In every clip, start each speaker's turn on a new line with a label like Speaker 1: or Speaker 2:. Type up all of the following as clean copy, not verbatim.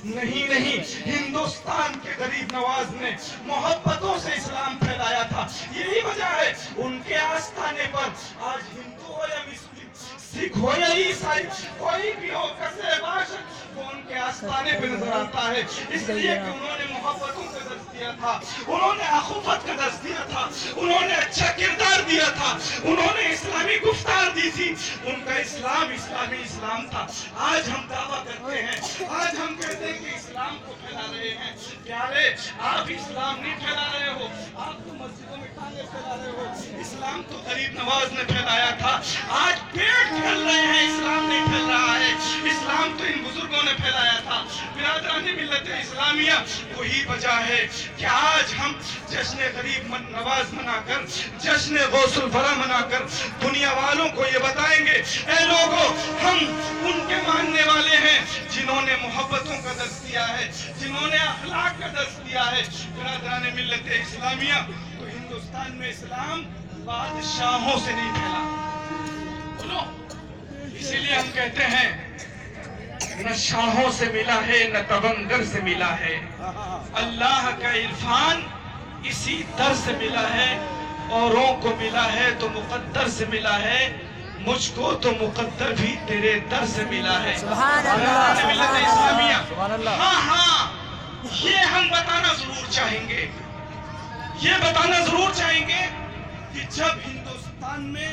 Speaker 1: نہیں نہیں، ہندوستان کے غریب نواز نے محبتوں سے اسلام پھیلایا تھا. یہی وجہ ہے ان کے آستانے پر آج ہندو ہو یا مسلم، سکھ ہو یا عیسائی، کوئی بھی ہو کسے باشد، وہ ان کے آستانے پہ نظر آتا ہے. اس لیے کہ انہوں نے محبتوں کا درس دیا تھا، انہوں نے اخوت کا درس دیا تھا، انہوں نے اچھا کردار دیا تھا، انہوں نے اسلامی گفتار دی تھی. ان کا اسلام اسلامی اسلام تھا. آج ہم دعویٰ کرتے ہیں، آج ہم کہتے ہیں کہ اسلام کو پھیلا رہے ہیں. پیارے، آپ اسلام نہیں پھیلا رہے ہو، آپ تو مسجدوں میں ٹانگے پھیلا رہے ہو. اسلام تو غریب نواز نے پھیلایا تھا. آج پیٹ پھیل رہے ہیں، اسلام نہیں پھیل رہا ہے. اسلام تو ان بزرگوں نے پھیلایا تھا. برادران ملت اسلامیہ، وہی وجہ ہے کہ آج ہم جشن غریب نواز منا کر، جشن غوث الورا منا کر دنیا والوں کو یہ بتائیں گے، اے لوگوں، ہم ان کے ماننے والے ہیں جنہوں نے محبتوں کا درس دیا ہے، جنہوں نے اخلاق کا درس دیا ہے. برادران ملت اسلامیہ، تو ہندوستان میں اسلام بادشاہوں سے نہیں پھیلا. بولو، اسی لیے ہم کہتے ہیں نہ شاہوں سے ملا ہے نہ تونگر سے ملا ہے، اللہ کا عرفان اسی در سے ملا ہے. اوروں کو ملا ہے تو مقدر سے ملا ہے، مجھ کو تو مقدر بھی تیرے در سے ملا ہے.
Speaker 2: سبحان اللہ،
Speaker 1: ملت اسلامیہ،
Speaker 2: سبحان اللہ.
Speaker 1: ہاں یہ ہم بتانا ضرور چاہیں گے، یہ بتانا ضرور چاہیں گے کہ جب ہندوستان میں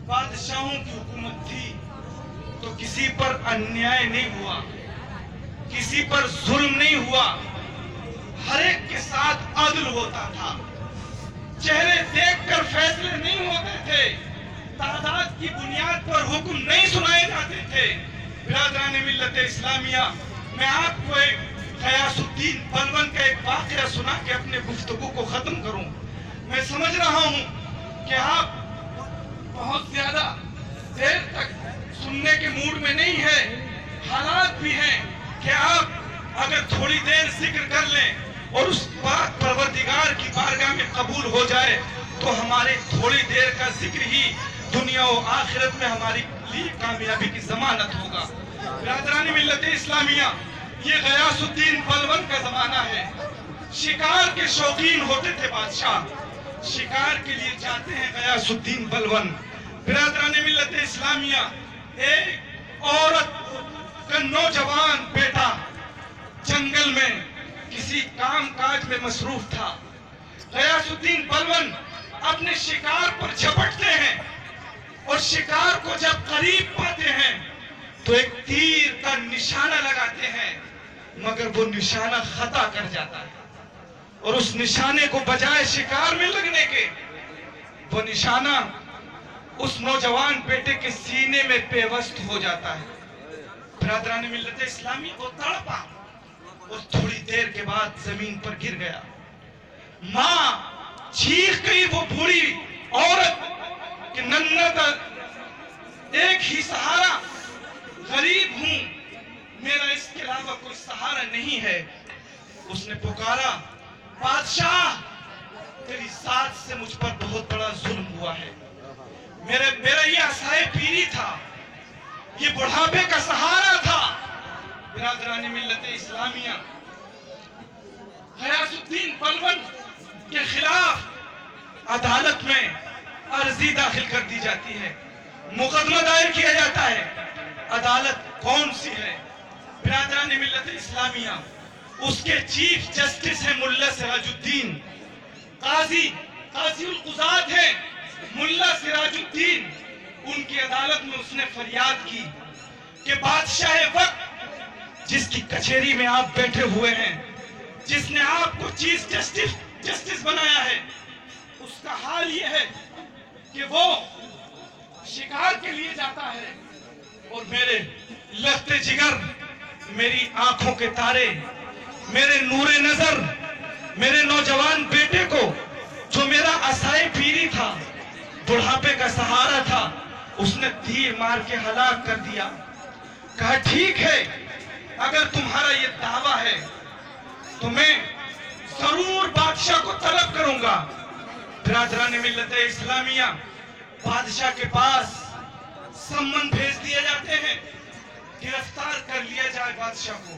Speaker 1: بادشاہوں کی حکومت تھی تو کسی پر انیائے نہیں ہوا، کسی پر ظلم نہیں ہوا، ہر ایک کے ساتھ عدل ہوتا تھا. چہرے دیکھ کر فیصلے نہیں ہوتے تھے، تعداد کی بنیاد پر حکم نہیں سنائے جاتے تھے. برادران ملت اسلامیہ، میں آپ کو ایک غیاث الدین بلبن کا ایک واقعہ سنا کے اپنے گفتگو کو ختم کروں. میں سمجھ رہا ہوں کہ آپ بہت زیادہ دیر تک سننے کے موڈ میں نہیں ہے. حالات بھی ہیں کہ آپ اگر تھوڑی دیر ذکر کر لیں اور اس پاک پروردگار کی بارگاہ میں قبول ہو جائے تو ہمارے تھوڑی دیر کا ذکر ہی دنیا و آخرت میں ہماری لیے کامیابی کی ضمانت ہوگا. برادران ملت اسلامیہ، یہ غیاث الدین بلبن کا زمانہ ہے. شکار کے شوقین ہوتے تھے بادشاہ، شکار کے لیے جاتے ہیں غیاث الدین بلبن. برادران ملت اسلامیہ، ایک عورت کا نوجوان بیٹا جنگل میں کسی کام کاج میں مصروف تھا. غیاث الدین بلبن اپنے شکار پر جھپٹتے ہیں اور شکار کو جب قریب پاتے ہیں تو ایک تیر کا نشانہ لگاتے ہیں، مگر وہ نشانہ خطا کر جاتا ہے اور اس نشانے کو بجائے شکار میں لگنے کے وہ نشانہ اس نوجوان بیٹے کے سینے میں پیوست ہو جاتا ہے. برادران ملت اسلامی، وہ تڑپا اور تھوڑی دیر کے بعد زمین پر گر گیا. ماں چیخ گئی، وہ بوڑھی عورت کہ ننّا ایک ہی سہارا، غریب ہوں، میرا اس کے علاوہ کوئی سہارا نہیں ہے. اس نے پکارا، بادشاہ، تیری ذات سے مجھ پر بہت بڑا ظلم ہوا ہے. میرا یہ عصائے پیری تھا، یہ بڑھاپے کا سہارا تھا. برادران ملت اسلامیہ، غیاث الدین بلبن کے خلاف عدالت میں عرضی داخل کر دی جاتی ہے، مقدمہ دائر کیا جاتا ہے. عدالت کون سی ہے؟ برادران ملت اسلامیہ، اس کے چیف جسٹس ہیں ملا سراج الدین، قاضی القضات ہیں ملا سراج الدین. ان کی عدالت میں اس نے فریاد کی کہ بادشاہ وقت، جس کی کچہری میں آپ بیٹھے ہوئے ہیں، جس نے آپ کو چیف جسٹس بنایا ہے، اس کا حال یہ ہے کہ وہ شکار کے لیے جاتا ہے اور میرے لخت جگر، میری آنکھوں کے تارے، میرے نور نظر، میرے نوجوان بیٹے کو جو میرا عصائے پیری تھا، بڑھاپے کا سہارا تھا، اس نے تیر مار کے ہلاک کر دیا. کہا ٹھیک ہے، اگر تمہارا یہ دعویٰ ہے تو میں ضرور بادشاہ کو طلب کروں گا. برادران ملت اسلامیہ، بادشاہ کے پاس سمن بھیج دیے جاتے ہیں، گرفتار کر لیا جائے بادشاہ کو.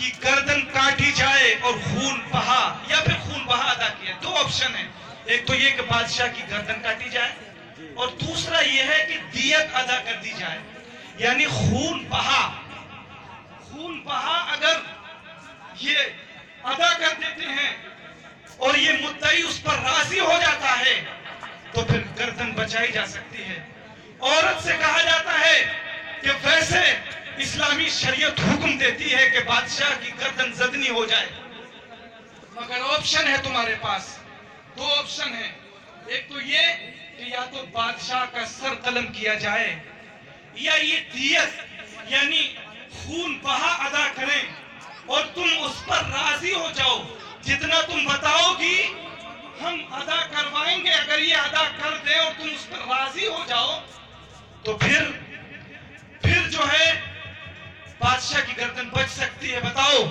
Speaker 1: کہ گردن کاٹی جائے اور خون بہا یا پھر خون بہا ادا کیا. دو آپشن ہیں. ایک تو یہ کہ بادشاہ کی گردن کاٹی جائے اور دوسرا یہ ہے کہ دیت ادا کر دی جائے. یعنی خون بہا اگر یہ ادا کر دیتے ہیں اور یہ مدعی اس پر راضی ہو جاتا ہے تو پھر گردن بچائی جا سکتی ہے. عورت سے کہا جاتا ہے کہ ویسے اسلامی شریعت حکم دیتی ہے کہ بادشاہ کی گردن زدنی ہو جائے، مگر آپشن ہے تمہارے پاس. دو آپشن ہیں. ایک تو یہ کہ یا تو بادشاہ کا سر قلم کیا جائے یا یہ دیت یعنی خون بہا ادا کریں اور تم اس پر راضی ہو جاؤ. جتنا تم بتاؤ گی ہم ادا کروائیں گے. اگر یہ ادا کر دیں اور تم اس پر راضی ہو جاؤ تو پھر جو ہے بادشاہ کی گردن بچ سکتی ہے. بتاؤ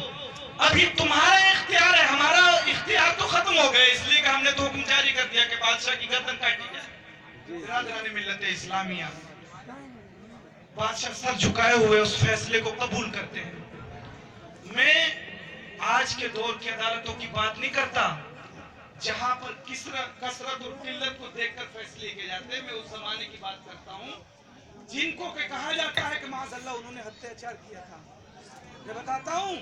Speaker 1: ابھی تمہارا اختیار ہے، ہمارا اختیار تو ختم ہو گئے، اس لیے کہ ہم نے تو حکم جاری کر دیا کہ بادشاہ کی گردن کاٹی جائے. برادران ملت اسلامیہ، بادشاہ سر جھکائے ہوئے اس فیصلے کو قبول کرتے ہیں. میں آج کے دور کی عدالتوں کی بات نہیں کرتا جہاں پر کثرت اور قلت کو دیکھ کر فیصلے کیے جاتے ہیں. میں اس زمانے کی بات کرتا ہوں جن کو کہ کہا جاتا ہے کہ معاذ اللہ انہوں نے اتیاچار کیا تھا. میں بتاتا ہوں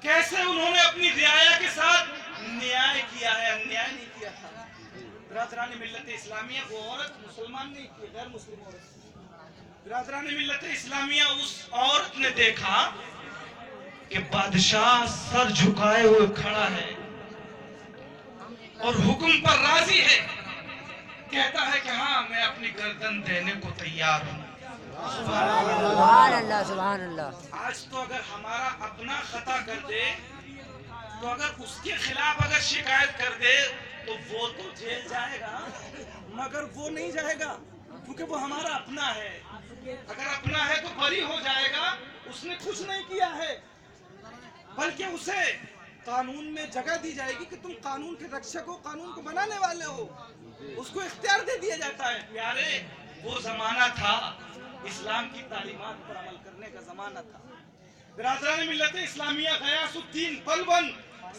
Speaker 1: کیسے انہوں نے اپنی رعایا کے ساتھ نیائے کیا ہے، انیائے نہیں کیا تھا. برادران ملت اسلامیہ، وہ عورت مسلمان نہیں تھی، غیر مسلم عورت. برادران ملت اسلامیہ، اس عورت نے دیکھا کہ بادشاہ سر جھکائے ہوئے کھڑا ہے اور حکم پر راضی ہے. کہتا ہے کہ ہاں میں اپنی گردن دینے کو تیار ہوں.
Speaker 2: سبحان اللہ سبحان اللہ.
Speaker 1: آج تو اگر ہمارا اپنا خطا کر دے تو اگر اس کے خلاف اگر شکایت کر دے تو وہ تو جیل جائے گا، مگر وہ نہیں جائے گا کیونکہ وہ ہمارا اپنا ہے. اگر اپنا ہے تو بری ہو جائے گا. اس نے کچھ نہیں کیا ہے، بلکہ اسے قانون میں جگہ دی جائے گی کہ تم قانون کے رکشک ہو، قانون کو بنانے والے ہو. اس کو اختیار دے دیا جاتا ہے. پیارے وہ زمانہ تھا، اسلام کی تعلیمات پر عمل کرنے کا زمانہ تھا. برادران ملت اسلامیہ، غیاث الدین بلبن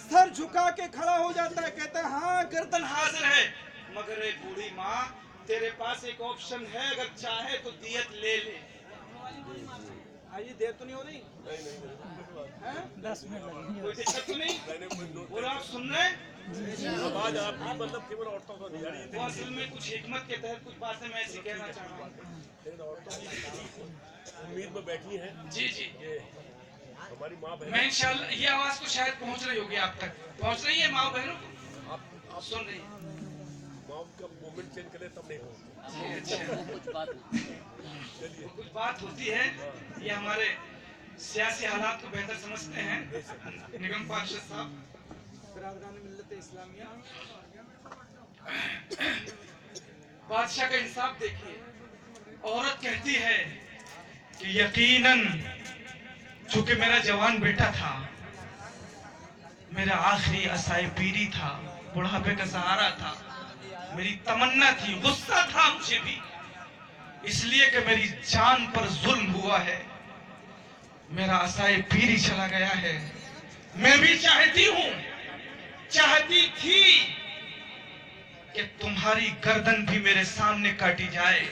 Speaker 1: سر جھکا کے کھڑا ہو جاتا ہے، کہتا ہے ہاں گردن حاضر ہے، مگر ایک بوڑھی ماں تیرے پاس ایک آپشن ہے، اگر چاہے تو دیت لے لے. آئیے دیر تو نہیں ہو رہی؟ 10 منٹ لگیں. کوئی دقت تو نہیں؟ اور آپ سن رہے ہیں؟
Speaker 3: آج آپ کی مطلب کہ عورتوں کو نہیں جانی
Speaker 1: وہ اصل میں کچھ حکمت کے تحت کچھ باتیں میں ایسی کہنا چاہ رہا ہوں.
Speaker 3: لیکن عورتوں کی امید میں بیٹھی ہیں.
Speaker 1: جی جی،
Speaker 3: کہ ہماری ماں بہن،
Speaker 1: میں انشاءاللہ یہ آواز تو شاید پہنچ رہی ہوگی آپ تک. پہنچ رہی ہے ماں بہنوں کو؟ آپ سن رہی ہیں؟
Speaker 3: ماں کا مومنٹ چینج کرے تب نہیں ہوتی.
Speaker 1: اچھا، کچھ بات ہوتی ہے. یہ ہمارے سیاسی حالات کو بہتر سمجھتے ہیں نگم پارشد صاحب. برادران ملت اسلامیہ، بادشاہ کا انصاف دیکھیے. عورت کہتی ہے کہ یقیناً چونکہ میرا جوان بیٹا تھا، میرا آخری عصائے پیری تھا، بڑھاپے کا سہارا تھا، میری تمنا تھی، غصہ تھا مجھے بھی، اس لیے کہ میری جان پر ظلم ہوا ہے، میرا عصائے پیری چلا گیا ہے. میں بھی چاہتی تھی کہ تمہاری گردن بھی میرے سامنے کاٹی جائے،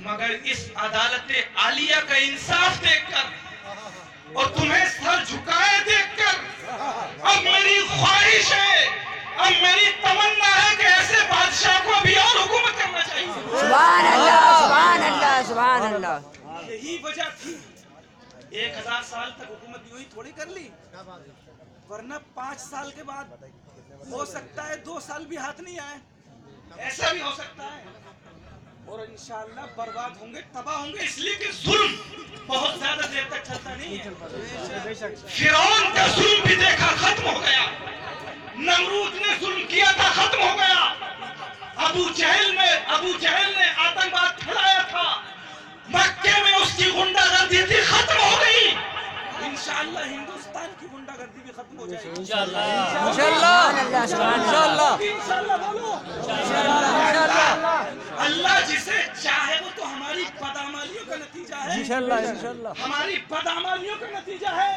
Speaker 1: مگر اس عدالت عالیہ کا انصاف دیکھ کر اور تمہیں سر جھکائے دیکھ کر اب میری خواہش ہے، اب میری تمنا ہے کہ ایسے بادشاہ کو بھی اور حکومت کرنا چاہیے.
Speaker 2: سبحان اللہ سبحان اللہ سبحان اللہ.
Speaker 1: یہی وجہ تھی 1000 سال تک حکومت یوں ہی تھوڑی کر لی، ورنہ 5 سال کے بعد ہو سکتا ہے 2 سال بھی ہاتھ نہیں آئے، ایسا بھی ہو سکتا ہے. اور انشاءاللہ برباد ہوں گے، تباہ ہوں گے، اس لیے کہ ظلم بہت زیادہ دیر تک چلتا نہیں ہے. فرعون کا ظلم بھی دیکھا، ختم ہو گیا. نمرود نے ظلم کیا تھا، ختم ہو گیا. ابو جہل نے آتنکواد پھیلایا تھا، مکے میں اس کی غنڈہ گردی تھی، ختم ہو گئی. انشاءاللہ ہندوستان کی غنڈہ گردی بھی ختم ہو جائے گی.
Speaker 2: انشاءاللہ
Speaker 1: انشاءاللہ بولو. اللہ جسے چاہے وہ تو ہماری بدعمالیوں کا نتیجہ ہے،
Speaker 2: انشاءاللہ
Speaker 1: ہماری بدعمالیوں کا نتیجہ ہے.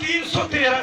Speaker 1: 313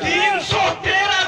Speaker 1: 313